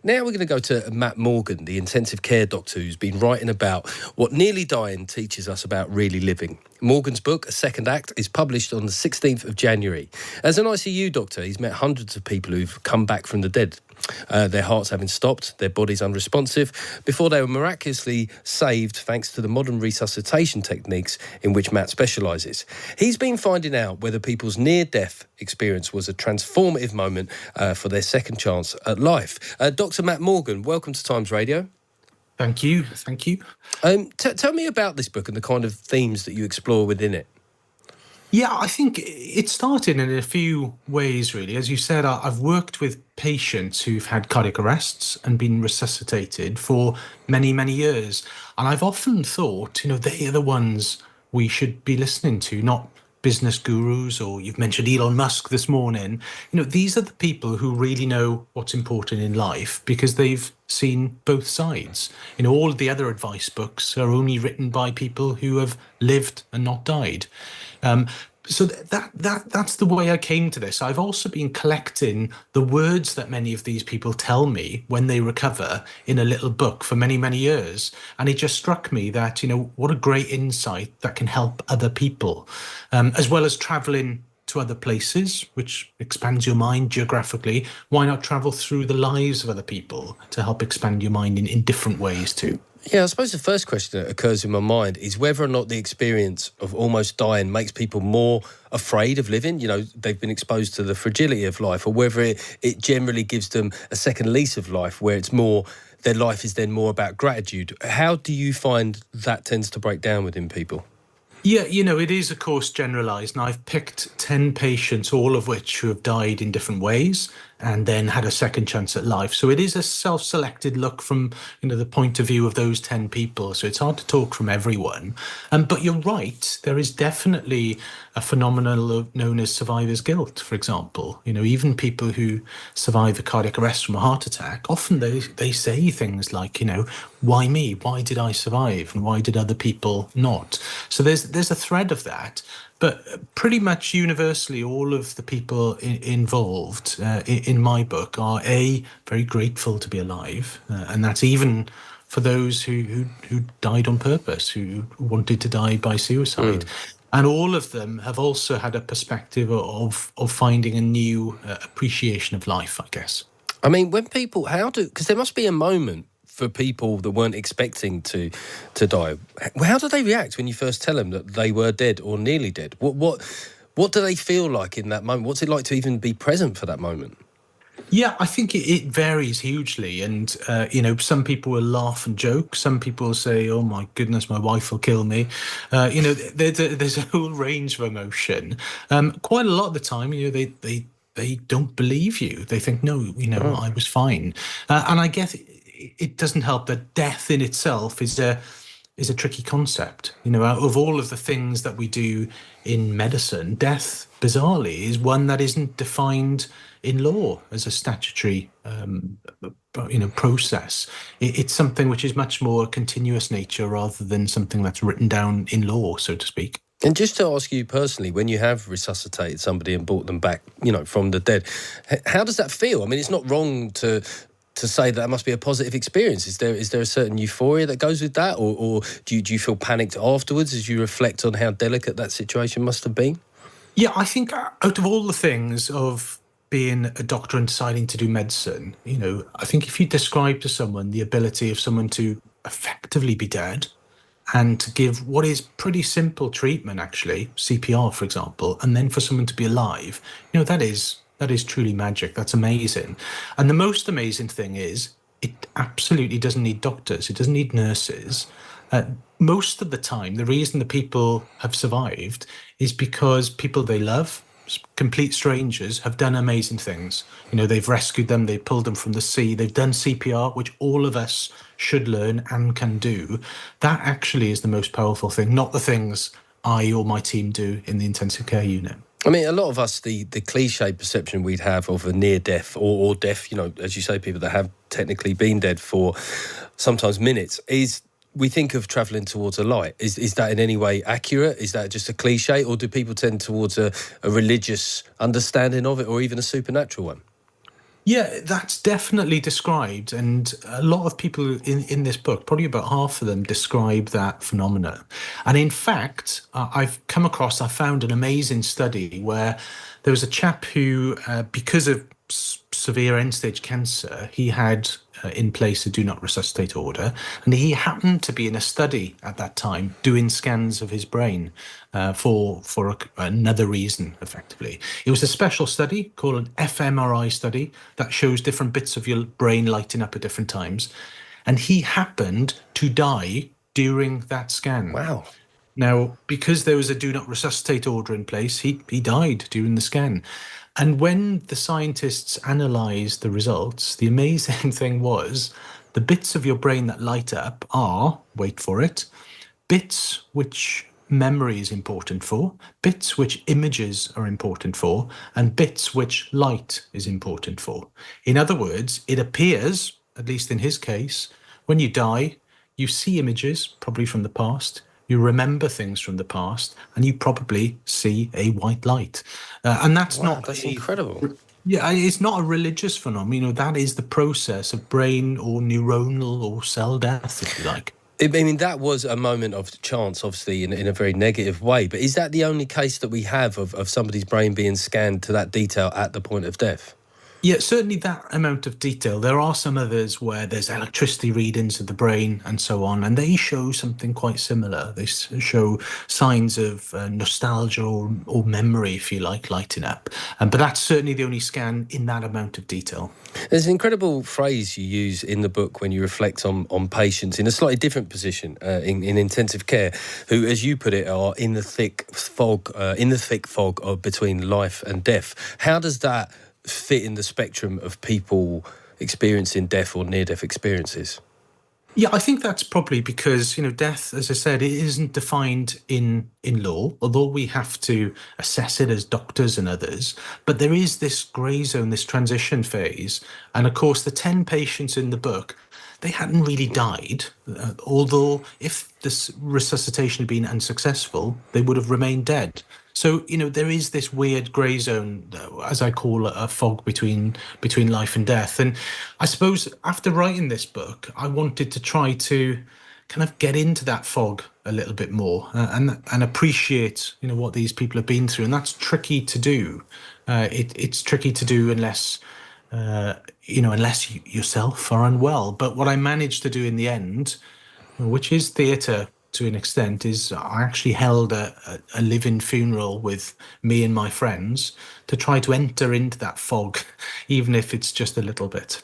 Now we're going to go to Matt Morgan, the intensive care doctor who's been writing about what nearly dying teaches us about really living. Morgan's book, A Second Act, is published on the 16th of January. As an ICU doctor, he's met hundreds of people who've come back from the dead. Their hearts having stopped, their bodies unresponsive, before they were miraculously saved thanks to the modern resuscitation techniques in which Matt specialises. He's been finding out whether people's near-death experience was a transformative moment for their second chance at life. Dr. Matt Morgan, welcome to Times Radio. Thank you. Tell me about this book and the kind of themes that you explore within it. Yeah, I think it started in a few ways, really. As you said, I've worked with patients who've had cardiac arrests and been resuscitated for many, many years. And I've often thought, they are the ones we should be listening to, not business gurus, or you've mentioned Elon Musk this morning. These are the people who really know what's important in life because they've seen both sides. All of the other advice books are only written by people who have lived and not died. So that's the way I came to this. I've also been collecting the words that many of these people tell me when they recover in a little book for many, many years. And it just struck me that, what a great insight that can help other people, as well as traveling to other places, which expands your mind geographically. Why not travel through the lives of other people to help expand your mind in different ways too? Yeah, I suppose the first question that occurs in my mind is whether or not the experience of almost dying makes people more afraid of living. They've been exposed to the fragility of life, or whether it generally gives them a second lease of life where it's more, their life is then more about gratitude. How do you find that tends to break down within people? Yeah, it is, of course, generalised. And I've picked 10 patients, all of which who have died in different ways and then had a second chance at life. So it is a self-selected look from, the point of view of those 10 people. So it's hard to talk from everyone. But you're right. There is definitely a phenomenon known as survivor's guilt, for example. Even people who survive a cardiac arrest from a heart attack, often they say things like, why me? Why did I survive? And why did other people not? So there's a thread of that. But pretty much universally, all of the people involved in my book are very grateful to be alive, and that's even for those who died on purpose, who wanted to die by suicide. And all of them have also had a perspective of finding a new appreciation of life, I guess. I mean, when people, because there must be a moment for people that weren't expecting to die. How do they react when you first tell them that they were dead or nearly dead? What do they feel like in that moment? What's it like to even be present for that moment? Yeah, I think it varies hugely. And, some people will laugh and joke. Some people will say, oh, my goodness, my wife will kill me. There's a whole range of emotion. Quite a lot of the time, they don't believe you. They think, no, I was fine. And I guess it doesn't help that death in itself is a tricky concept. Out of all of the things that we do in medicine, death, bizarrely, is one that isn't defined in law as a statutory, process. It's something which is much more continuous nature rather than something that's written down in law, so to speak. And just to ask you personally, when you have resuscitated somebody and brought them back, from the dead, how does that feel? I mean, it's not wrong to say that must be a positive experience. Is there a certain euphoria that goes with that, or do you feel panicked afterwards as you reflect on how delicate that situation must have been? Yeah, I think out of all the things of being a doctor and deciding to do medicine, I think if you describe to someone the ability of someone to effectively be dead and to give what is pretty simple treatment, actually, CPR, for example, and then for someone to be alive, that is truly magic. That's amazing. And the most amazing thing is it absolutely doesn't need doctors. It doesn't need nurses. Most of the time, the reason the people have survived is because people they love, complete strangers, have done amazing things. They've rescued them, they've pulled them from the sea, they've done CPR, which all of us should learn and can do. That actually is the most powerful thing, not the things I or my team do in the intensive care unit. I mean, a lot of us, the cliche perception we'd have of a near death or death, as you say, people that have technically been dead for sometimes minutes, is we think of travelling towards a light. Is that in any way accurate? Is that just a cliche, or do people tend towards a religious understanding of it, or even a supernatural one? Yeah, that's definitely described, and a lot of people in this book, probably about half of them, describe that phenomena. And in fact, I found an amazing study where there was a chap who, because of severe end-stage cancer, he had in place a do not resuscitate order, and he happened to be in a study at that time doing scans of his brain for another reason, effectively. It was a special study called an fMRI study that shows different bits of your brain lighting up at different times. And he happened to die during that scan. Wow. Now, because there was a do not resuscitate order in place, he died during the scan. And when the scientists analysed the results, the amazing thing was the bits of your brain that light up are, wait for it, bits which memory is important for, bits which images are important for, and bits which light is important for. In other words, it appears, at least in his case, when you die, you see images, probably from the past, you remember things from the past, and you probably see a white light. And that's Wow, not that's a incredible. yeah, it's not a religious phenomenon. That is the process of brain or neuronal or cell death, if you like. I mean, that was a moment of chance, obviously, in a very negative way. But is that the only case that we have of somebody's brain being scanned to that detail at the point of death? Yeah, certainly that amount of detail. There are some others where there's electricity readings of the brain and so on, and they show something quite similar. They show signs of nostalgia or memory, if you like, lighting up. But that's certainly the only scan in that amount of detail. There's an incredible phrase you use in the book when you reflect on patients in a slightly different position in intensive care, who, as you put it, are in the thick fog of between life and death. How does that fit in the spectrum of people experiencing death or near-death experiences? Yeah, I think that's probably because, death, as I said, it isn't defined in law, although we have to assess it as doctors and others. But there is this grey zone, this transition phase. And of course, the 10 patients in the book, they hadn't really died, although if this resuscitation had been unsuccessful, they would have remained dead. So, there is this weird grey zone, as I call it, a fog between life and death. And I suppose after writing this book, I wanted to try to kind of get into that fog a little bit more and appreciate, what these people have been through. And that's tricky to do. It's tricky to do unless unless you yourself are unwell. But what I managed to do in the end, which is theatre to an extent, is I actually held a living funeral with me and my friends to try to enter into that fog, even if it's just a little bit.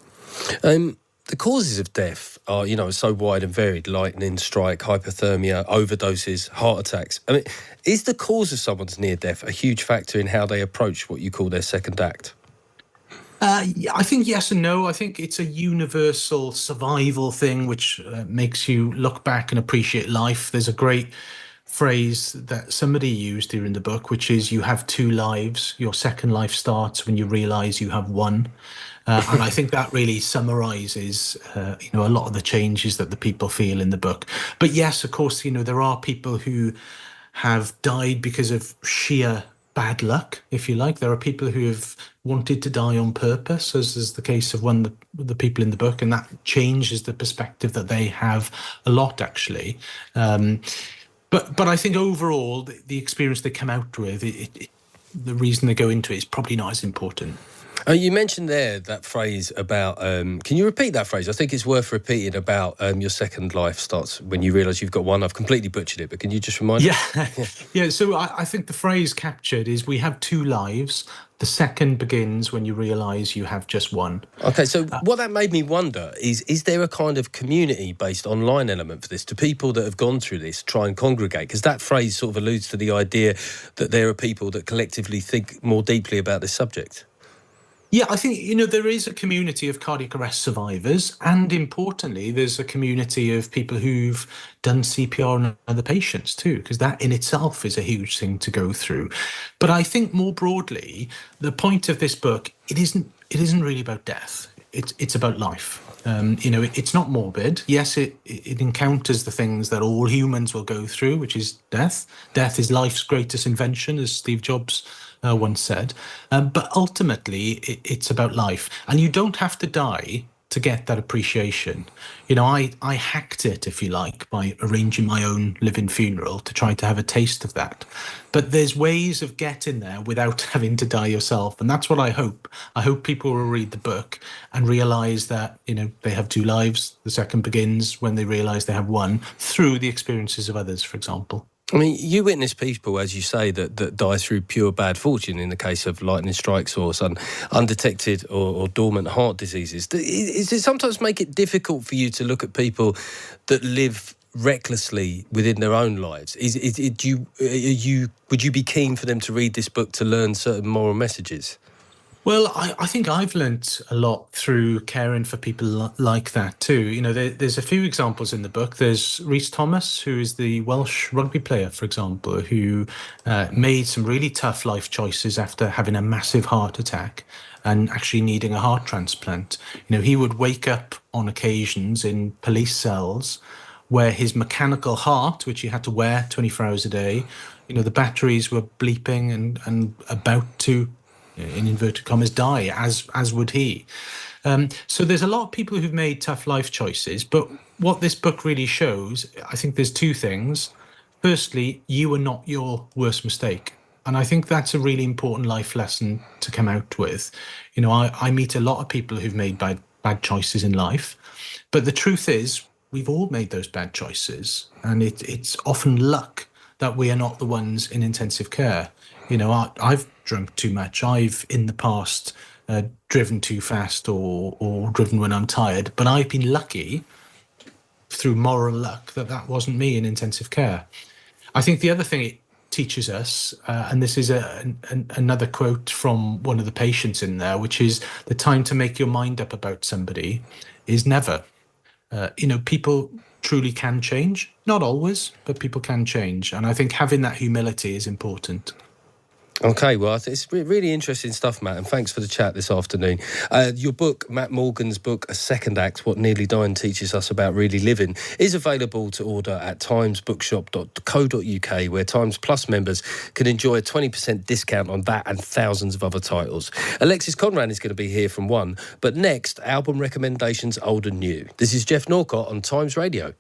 The causes of death are, so wide and varied: lightning strike, hypothermia, overdoses, heart attacks. I mean, is the cause of someone's near death a huge factor in how they approach what you call their second act? Yeah, I think yes and no. I think it's a universal survival thing, which makes you look back and appreciate life. There's a great phrase that somebody used here in the book, which is you have two lives. Your second life starts when you realize you have one. And I think that really summarizes, a lot of the changes that the people feel in the book. But yes, of course, there are people who have died because of sheer bad luck, if you like. There are people who have wanted to die on purpose, as is the case of one of the people in the book, and that changes the perspective that they have a lot, actually. But I think overall, the experience they come out with, the reason they go into it is probably not as important. You mentioned there that phrase about, can you repeat that phrase? I think it's worth repeating about your second life starts when you realise you've got one. I've completely butchered it, but can you just remind me? Yeah. Yeah. So I think the phrase captured is we have two lives. The second begins when you realise you have just one. Okay, so what that made me wonder is there a kind of community-based online element for this? Do people that have gone through this try and congregate? Because that phrase sort of alludes to the idea that there are people that collectively think more deeply about this subject. Yeah, I think, there is a community of cardiac arrest survivors, and importantly, there's a community of people who've done CPR on other patients too, because that in itself is a huge thing to go through. But I think more broadly, the point of this book, it isn't really about death. It's about life. It's not morbid. Yes, it encounters the things that all humans will go through, which is death. Death is life's greatest invention, as Steve Jobs once said. But ultimately, it's about life. And you don't have to die to get that appreciation. I hacked it, if you like, by arranging my own living funeral to try to have a taste of that. But there's ways of getting there without having to die yourself. And that's what I hope. I hope people will read the book and realize that, they have two lives. The second begins when they realize they have one through the experiences of others, for example. I mean, you witness people, as you say, that die through pure bad fortune in the case of lightning strikes or some undetected or dormant heart diseases. Does it sometimes make it difficult for you to look at people that live recklessly within their own lives? Would you be keen for them to read this book to learn certain moral messages? Well, I think I've learnt a lot through caring for people like that too. There's a few examples in the book. There's Rhys Thomas, who is the Welsh rugby player, for example, who made some really tough life choices after having a massive heart attack and actually needing a heart transplant. He would wake up on occasions in police cells where his mechanical heart, which he had to wear 24 hours a day, the batteries were bleeping and about to, in inverted commas, die, as would he. So there's a lot of people who've made tough life choices, but what this book really shows, I think there's two things. Firstly, you are not your worst mistake. And I think that's a really important life lesson to come out with. I meet a lot of people who've made bad choices in life, but the truth is we've all made those bad choices, and it's often luck that we are not the ones in intensive care. I've drunk too much. I've, in the past, driven too fast or driven when I'm tired. But I've been lucky, through moral luck, that wasn't me in intensive care. I think the other thing it teaches us, and this is another quote from one of the patients in there, which is the time to make your mind up about somebody is never. People truly can change. Not always, but people can change. And I think having that humility is important. Okay, well, it's really interesting stuff, Matt, and thanks for the chat this afternoon. Your book, Matt Morgan's book, A Second Act, What Nearly Dying Teaches Us About Really Living, is available to order at timesbookshop.co.uk, where Times Plus members can enjoy a 20% discount on that and thousands of other titles. Alexis Conran is going to be here from 1, but next, album recommendations old and new. This is Geoff Norcott on Times Radio.